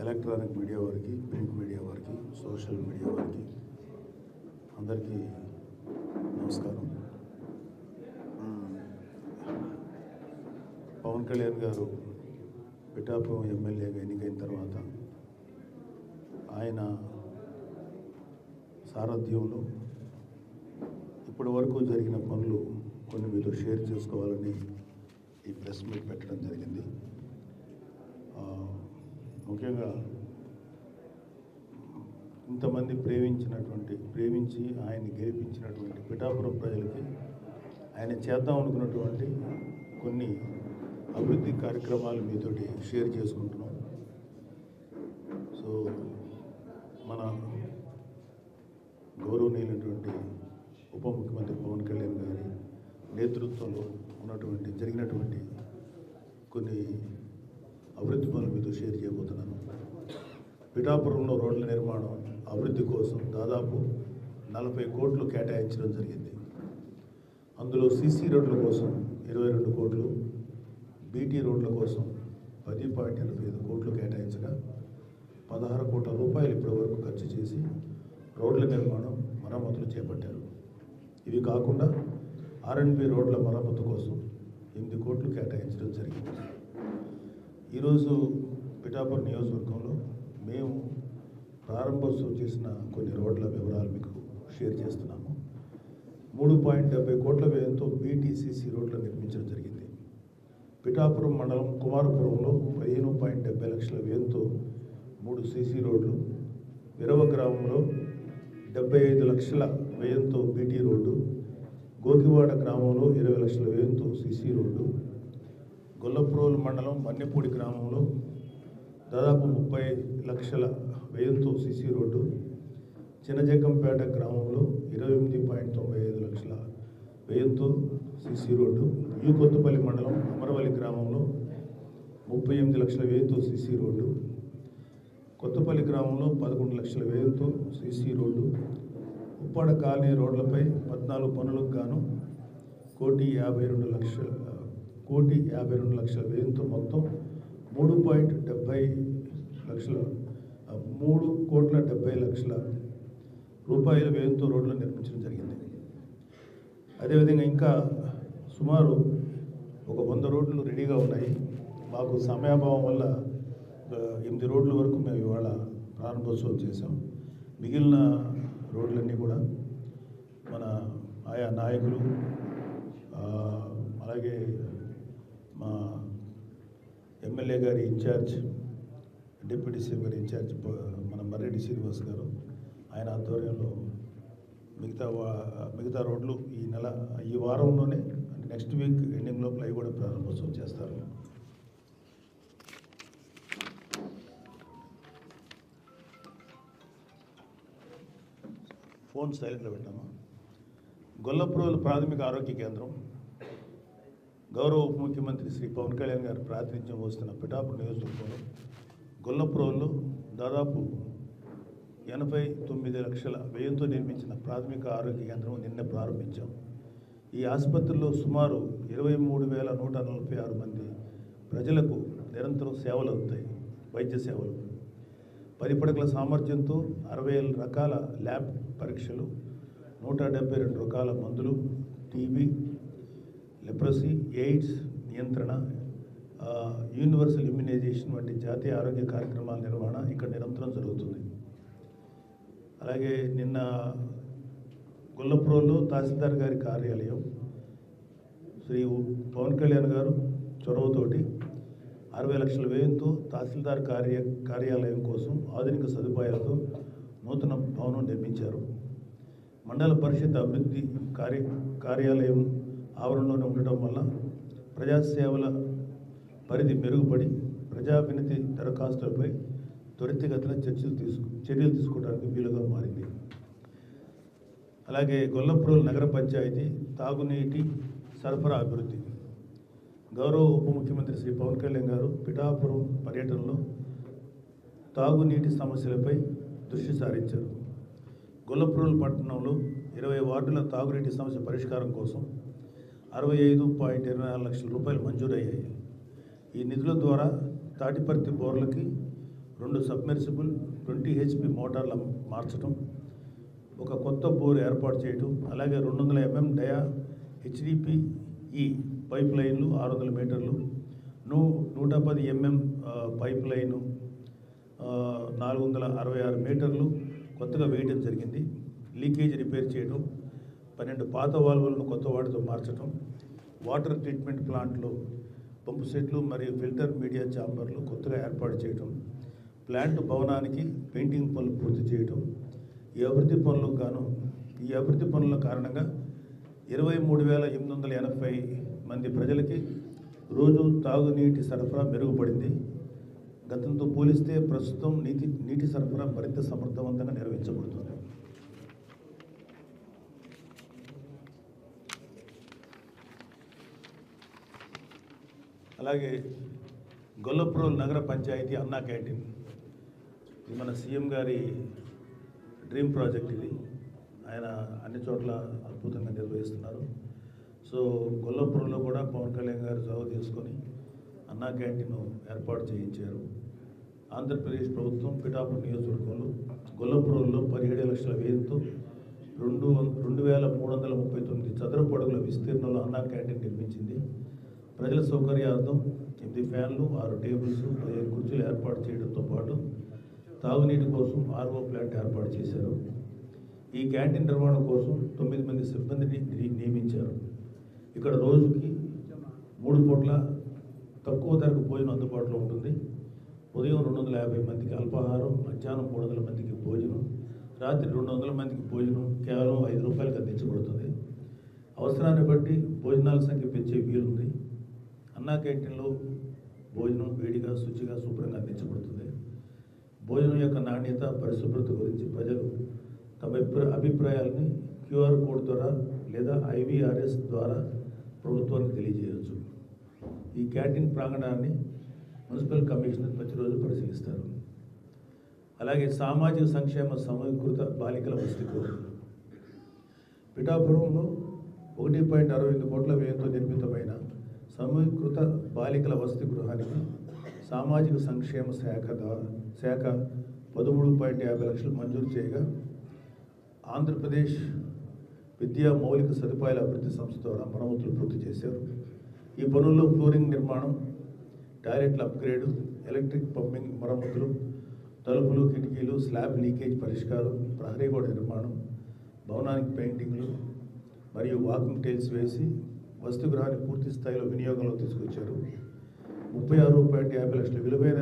Electronic media వారికి, print media వారికి, social media వారికి అందరికీ నమస్కారం. పవన్ కళ్యాణ్ గారు పిఠాపురం ఎమ్మెల్యేగా ఎన్నికైన తర్వాత ఆయన సారథ్యంలో ఇప్పటి వరకు జరిగిన పనులు కొన్ని మీతో షేర్ చేసుకోవాలని ఈ ప్రెస్ మీట్ పెట్టడం జరిగింది. ముఖ్యంగా ఇంతమంది ప్రేమించి ఆయన్ని గెలిపించినటువంటి పిఠాపురం ప్రజలకి ఆయన చేద్దాం అనుకున్నటువంటి కొన్ని అభివృద్ధి కార్యక్రమాలు మీతోటి షేర్ చేసుకుంటున్నాం. సో మన గౌరవనీయులైనటువంటి ఉప ముఖ్యమంత్రి పవన్ కళ్యాణ్ గారి నేతృత్వంలో జరిగినటువంటి కొన్ని అభివృద్ధి పనులు మీతో షేర్ చేయబోతున్నాను. పిఠాపురంలో రోడ్ల నిర్మాణం అభివృద్ధి కోసం దాదాపు 40 కోట్లు కేటాయించడం జరిగింది. అందులో సీసీ రోడ్ల కోసం 22 కోట్లు, బీటీ రోడ్ల కోసం 10.85 కోట్లు కేటాయించగా 16 కోట్ల రూపాయలు ఇప్పటి వరకు ఖర్చు చేసి రోడ్ల నిర్మాణం మరమ్మతులు చేపట్టారు. ఇవి కాకుండా ఆర్ఎండ్బి రోడ్ల మరమ్మతు కోసం 8 కోట్లు కేటాయించడం జరిగింది. ఈరోజు పిఠాపురం నియోజకవర్గంలో మేము ప్రారంభోత్సవం చేసిన కొన్ని రోడ్ల వివరాలు మీకు షేర్ చేస్తున్నాము. 3.70 కోట్ల వ్యయంతో బీటీసీసీ రోడ్లు నిర్మించడం జరిగింది. పిఠాపురం మండలం కుమారపురంలో 15.70 లక్షల వ్యయంతో 3 సీసీ రోడ్లు, విరవ గ్రామంలో 75 లక్షల వ్యయంతో బీటీ రోడ్డు, గోకివాడ గ్రామంలో 20 లక్షల వ్యయంతో సీసీ రోడ్డు, గొల్లప్రోలు మండలం మన్నెపూడి గ్రామంలో దాదాపు 30 లక్షల వ్యయంతో సీసీ రోడ్డు, చిన్నజగ్గంపేట గ్రామంలో 28.95 లక్షల వ్యయంతో సీసీ రోడ్డు, కొత్తపల్లి మండలం అమరవల్లి గ్రామంలో 38 లక్షల వ్యయంతో సీసీ రోడ్డు, కొత్తపల్లి గ్రామంలో 11 లక్షల వ్యయంతో సీసీ రోడ్డు, ఉప్పాడ కాలనీ రోడ్లపై 14 పనులకు గాను 1,52 లక్షల వ్యయంతో మొత్తం 3,70 లక్షల రూపాయల వ్యయంతో రోడ్లు నిర్మించడం జరిగింది. అదేవిధంగా ఇంకా సుమారు ఒక 100 రోడ్లు రెడీగా ఉన్నాయి. మాకు సమయాభావం వల్ల 8 రోడ్ల వరకు మేము ఇవాళ ప్రారంభోత్సవం చేశాం. మిగిలిన రోడ్లన్నీ కూడా మన ఆయా నాయకులు, అలాగే మా ఎమ్మెల్యే గారి ఇన్ఛార్జ్, డిప్యూటీ సీఎం గారి ఇన్ఛార్జ్ మన మర్రెడ్డి శ్రీనివాస్ గారు, ఆయన ఆధ్వర్యంలో మిగతా రోడ్లు ఈ వారంలోనే, నెక్స్ట్ వీక్ ఎండింగ్ లోపల అవి కూడా ప్రారంభోత్సవం చేస్తారు. ఫోన్ సైలెంట్లో పెట్టామా. గొల్లప్రోలు ప్రాథమిక ఆరోగ్య కేంద్రం గౌరవ ఉప ముఖ్యమంత్రి శ్రీ పవన్ కళ్యాణ్ గారు ప్రాతినిధ్యం వస్తున్న పిఠాపురం నియోజకవర్గంలో గొల్లప్రోలు దాదాపు 89 లక్షల వ్యయంతో నిర్మించిన ప్రాథమిక ఆరోగ్య కేంద్రం నిన్న ప్రారంభించాం. ఈ ఆసుపత్రిలో సుమారు 23,146 మంది ప్రజలకు నిరంతరం సేవలు అందుతాయి. వైద్య సేవలు 10 పడకల సామర్థ్యంతో 60 రకాల ల్యాబ్ పరీక్షలు, 172 రకాల మందులు, టీబీ, లెప్రసీ, ఎయిడ్స్ నియంత్రణ, యూనివర్సల్ ఇమ్యునైజేషన్ వంటి జాతీయ ఆరోగ్య కార్యక్రమాల నిర్వహణ ఇక్కడ నిరంతరం జరుగుతుంది. అలాగే నిన్న గొల్లప్రోలో తహసీల్దార్ గారి కార్యాలయం శ్రీ పవన్ కళ్యాణ్ గారు చొరవతోటి 60 లక్షల వ్యయంతో తహసీల్దార్ కార్యాలయం కోసం ఆధునిక సదుపాయాలతో నూతన భవనం నిర్మించారు. మండల పరిషత్ అభివృద్ధి కార్యాలయం ఆవరణలోనే ఉండటం వల్ల ప్రజాసేవల పరిధి మెరుగుపడి ప్రజా వినతి దరఖాస్తులపై త్వరితగతిన చర్యలు తీసుకోవడానికి వీలుగా మారింది. అలాగే గొల్లప్రోలు నగర పంచాయతీ తాగునీటి సరఫరా అభివృద్ధి గౌరవ ఉప ముఖ్యమంత్రి శ్రీ పవన్ కళ్యాణ్ గారు పిఠాపురం పర్యటనలో తాగునీటి సమస్యలపై దృష్టి సారించారు. గొల్లప్రోలు పట్టణంలో 20 వార్డుల తాగునీటి సమస్య పరిష్కారం కోసం 65.24 లక్షల రూపాయలు మంజూరయ్యాయి. ఈ నిధుల ద్వారా తాటిపర్తి బోర్లకి 2 సబ్మెర్సిబుల్ 20 HP మోటార్ల మార్చడం, ఒక కొత్త బోర్ ఏర్పాటు చేయడం, అలాగే 200 mm డయా HDPE పైప్ లైన్లు 600 మీటర్లు, 110 mm పైప్ లైను 466 మీటర్లు కొత్తగా వేయడం జరిగింది. లీకేజ్ రిపేర్ చేయడం, 12 పాత వాల్వులను కొత్త వాటితో మార్చడం, వాటర్ ట్రీట్మెంట్ ప్లాంట్లో పంపు సెట్లు మరియు ఫిల్టర్ మీడియా ఛాంబర్లు కొత్తగా ఏర్పాటు చేయడం, ప్లాంట్ భవనానికి పెయింటింగ్ పనులు పూర్తి చేయడం. ఈ అభివృద్ధి పనుల కారణంగా 23,880 మంది ప్రజలకి రోజు తాగునీటి సరఫరా మెరుగుపడింది. గతంతో పోలిస్తే ప్రస్తుతం నీటి సరఫరా మరింత సమర్థవంతంగా నిర్వహించబడుతుంది. అలాగే గొల్లప్రోల్ నగర పంచాయతీ అన్నా క్యాంటీన్, ఇది మన సీఎం గారి డ్రీమ్ ప్రాజెక్ట్. ఇది ఆయన అన్ని చోట్ల అద్భుతంగా నిర్వహిస్తున్నారు. సో గొల్లప్రోల్లో కూడా పవన్ కళ్యాణ్ గారు చొరవ తీసుకొని అన్నా క్యాంటీన్ ఏర్పాటు చేయించారు. ఆంధ్రప్రదేశ్ ప్రభుత్వం పిఠాపురం నియోజకవర్గంలో గొల్లప్రోల్లో 17 లక్షల వ్యయంతో 2,339 చదరపు అడుగుల విస్తీర్ణంలో అన్నా క్యాంటీన్ నిర్మించింది. ప్రజల సౌకర్యార్థం 8 ఫ్యాన్లు, 6 టేబుల్స్, 15 కుర్చీలు ఏర్పాటు చేయడంతో పాటు తాగునీటి కోసం RO ప్లాంట్ ఏర్పాటు చేశారు. ఈ క్యాంటీన్ నిర్వహణ కోసం 9 మంది సిబ్బందిని నియమించారు. ఇక్కడ రోజుకి 3 పూట్ల తక్కువ ధరకు భోజనం అందుబాటులో ఉంటుంది. ఉదయం 250 మందికి అల్పాహారం, మధ్యాహ్నం 300 మందికి భోజనం, రాత్రి 200 మందికి భోజనం కేవలం 5 రూపాయలకు అందించబడుతుంది. అవసరాన్ని బట్టి భోజనాల సంఖ్య పెంచే వీలుంది. అన్నా క్యాంటీన్లో భోజనం వేడిగా, శుచిగా, శుభ్రంగా అందించబడుతుంది. భోజనం యొక్క నాణ్యత, పరిశుభ్రత గురించి ప్రజలు తమ అభిప్రాయాలని QR కోడ్ ద్వారా లేదా IVRS ద్వారా ప్రభుత్వానికి తెలియజేయవచ్చు. ఈ క్యాంటీన్ ప్రాంగణాన్ని మున్సిపల్ కమిషనర్ ప్రతిరోజు పరిశీలిస్తారు. అలాగే సామాజిక సంక్షేమ సమీకృత బాలికల వసతి గృహం, పిఠాపురంలో 1.68 కోట్ల వ్యయంతో నిర్మితమైన సమీకృత బాలికల వసతి గృహానికి సామాజిక సంక్షేమ శాఖ 13.50 లక్షలు మంజూరు చేయగా, ఆంధ్రప్రదేశ్ విద్యా మౌలిక సదుపాయాల అభివృద్ధి సంస్థ ద్వారా మరమ్మతులు పూర్తి చేశారు. ఈ పనుల్లో ఫ్లోరింగ్ నిర్మాణం, టాయిలెట్ల అప్గ్రేడు, ఎలక్ట్రిక్ పంపింగ్ మరమ్మతులు, తలుపులు, కిటికీలు, స్లాబ్ లీకేజ్ పరిష్కారం, ప్రహరీ గోడ నిర్మాణం, భవనానికి పెయింటింగ్లు మరియు వాకింగ్ టైల్స్ వేసి వసతి గృహాన్ని పూర్తి స్థాయిలో వినియోగంలో తీసుకొచ్చారు. 36.50 లక్షల విలువైన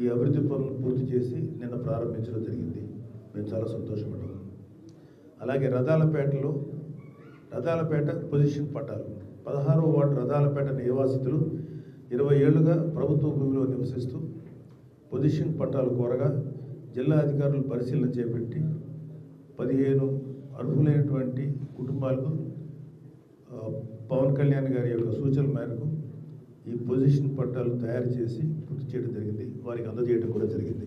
ఈ అభివృద్ధి పనులను పూర్తి చేసి నిన్న ప్రారంభించడం జరిగింది. మేము చాలా సంతోషపడ్డాము. అలాగే రథాలపేట పొజిషన్ పట్టాలు, 16వ వార్డు రథాలపేట నివాసితులు 20 ఏళ్లుగా ప్రభుత్వ భూమిలో నివసిస్తూ పొజిషన్ పట్టాలు కోరగా జిల్లా అధికారులు పరిశీలన చేపట్టి 15 అర్హులైనటువంటి కుటుంబాలకు పవన్ కళ్యాణ్ గారి యొక్క సూచనల మేరకు ఈ పొజిషన్ పట్టాలు తయారు చేసి పూర్తి చేయడం జరిగింది. వారికి అందజేయడం కూడా జరిగింది.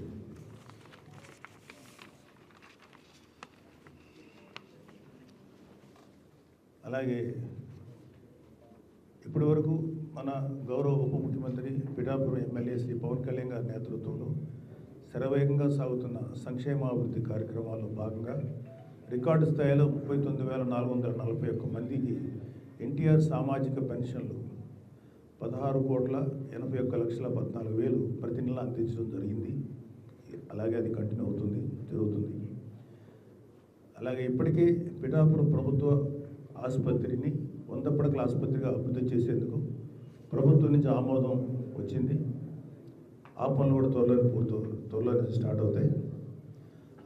అలాగే ఇప్పటి వరకు మన గౌరవ ఉప ముఖ్యమంత్రి పిఠాపురం ఎమ్మెల్యే శ్రీ పవన్ కళ్యాణ్ గారి నేతృత్వంలో శరవేగంగా సాగుతున్న సంక్షేమాభివృద్ధి కార్యక్రమాల్లో భాగంగా రికార్డు స్థాయిలో 39,441 మందికి NTR సామాజిక పెన్షన్లు 16,81,14,000 ప్రతి నెల అందించడం జరిగింది. అలాగే అది కంటిన్యూ జరుగుతుంది. అలాగే ఇప్పటికే పిఠాపురం ప్రభుత్వ ఆసుపత్రిని 100 పడకల ఆసుపత్రిగా అభివృద్ధి చేసేందుకు ప్రభుత్వం నుంచి ఆమోదం వచ్చింది. ఆ పనులు కూడా త్వరలోనే స్టార్ట్ అవుతాయి.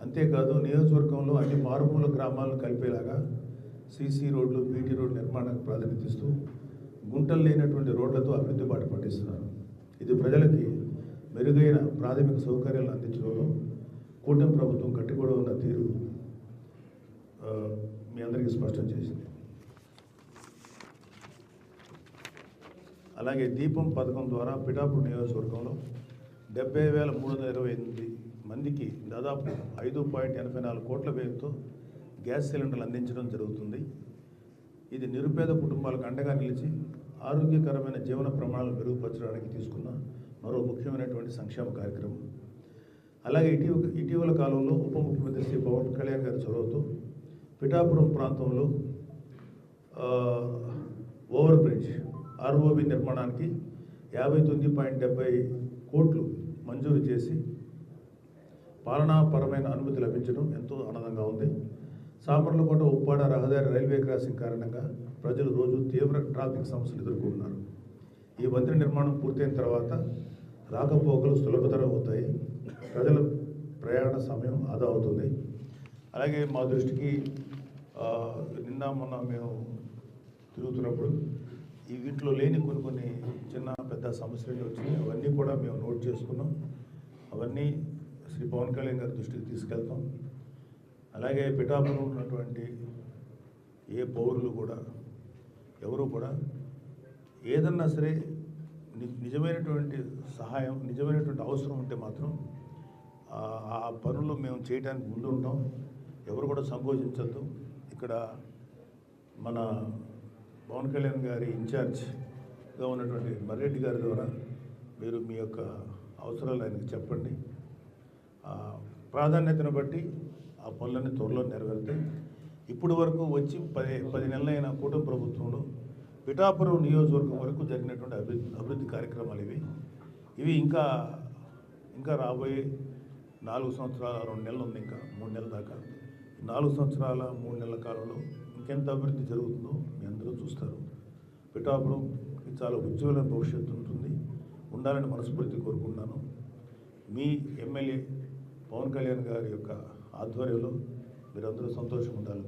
అంతేకాదు నియోజకవర్గంలో అన్ని మారుమూల గ్రామాలను కలిపేలాగా CC రోడ్లు, BT రోడ్లు నిర్మాణానికి ప్రాధాన్యత ఇస్తూ గుంటలు లేనటువంటి రోడ్లతో అభివృద్ధి బాట పట్టిస్తున్నారు. ఇది ప్రజలకి మెరుగైన ప్రాథమిక సౌకర్యాలను అందించడంలో కూటమి ప్రభుత్వం కట్టుబడి ఉన్న తీరు మీ అందరికీ స్పష్టం చేసింది. అలాగే దీపం పథకం ద్వారా పిఠాపురం నియోజకవర్గంలో 70,328 మందికి దాదాపు 5.84 కోట్ల వ్యయంతో గ్యాస్ సిలిండర్లు అందించడం జరుగుతుంది. ఇది నిరుపేద కుటుంబాలకు అండగా నిలిచి ఆరోగ్యకరమైన జీవన ప్రమాణాలు మెరుగుపరచడానికి తీసుకున్న మరో ముఖ్యమైనటువంటి సంక్షేమ కార్యక్రమం. అలాగే ఇటీవల కాలంలో ఉప ముఖ్యమంత్రి శ్రీ పవన్ కళ్యాణ్ గారి చొరవతో పిఠాపురం ప్రాంతంలో ఓవర్ బ్రిడ్జ్ ఆర్ఓబి నిర్మాణానికి 59.70 కోట్లు మంజూరు చేసి పాలనాపరమైన అనుమతి లభించడం ఎంతో ఆనందంగా ఉంది. సామర్లకోట ఉప్పాడ రహదారి రైల్వే క్రాసింగ్ కారణంగా ప్రజలు రోజు తీవ్ర ట్రాఫిక్ సమస్యలు ఎదుర్కొంటున్నారు. ఈ వంతెన నిర్మాణం పూర్తయిన తర్వాత రాకపోకలు సులభతరం అవుతాయి, ప్రజల ప్రయాణ సమయం ఆదా అవుతుంది. అలాగే మా దృష్టికి నిన్న మొన్న మేము తిరుగుతున్నప్పుడు ఈ వీటిలో లేని కొన్ని చిన్న పెద్ద సమస్యలు వచ్చినాయి. అవన్నీ కూడా మేము నోట్ చేసుకున్నాం. అవన్నీ శ్రీ పవన్ కళ్యాణ్ గారి దృష్టికి తీసుకెళ్తాం. అలాగే పిఠాపురం ఉన్నటువంటి ఏ పౌరులు కూడా ఎవరు కూడా ఏదన్నా సరే నిజమైనటువంటి సహాయం, నిజమైనటువంటి అవసరం ఉంటే మాత్రం ఆ పనులు మేము చేయడానికి ముందు ఉంటాం. ఎవరు కూడా సంకోచించద్దు. ఇక్కడ మన పవన్ కళ్యాణ్ గారి ఇన్ఛార్జ్గా ఉన్నటువంటి మర్రెడ్డి గారి ద్వారా మీరు మీ యొక్క అవసరాలు ఆయనకు చెప్పండి. ప్రాధాన్యతను బట్టి ఆ పనులన్నీ త్వరలో నెరవేరుతాయి. ఇప్పుడు వరకు వచ్చి 10 నెలలైన కూటమి ప్రభుత్వంలో పిఠాపురం నియోజకవర్గం వరకు జరిగినటువంటి అభివృద్ధి కార్యక్రమాలు ఇవి ఇంకా రాబోయే 4 సంవత్సరాల 2 నెలలు ఉంది, ఇంకా 3 నెలల దాకా. 4 సంవత్సరాల 3 నెలల కాలంలో ఇంకెంత అభివృద్ధి జరుగుతుందో మీ అందరూ చూస్తారు. పిఠాపురంకి చాలా ఉజ్వల భవిష్యత్తు ఉండాలని మనస్ఫూర్తి కోరుకుంటున్నాను. మీ ఎమ్మెల్యే పవన్ కళ్యాణ్ గారి యొక్క ఆధ్వర్యంలో మీరందరూ సంతోషంగా ఉండాలి.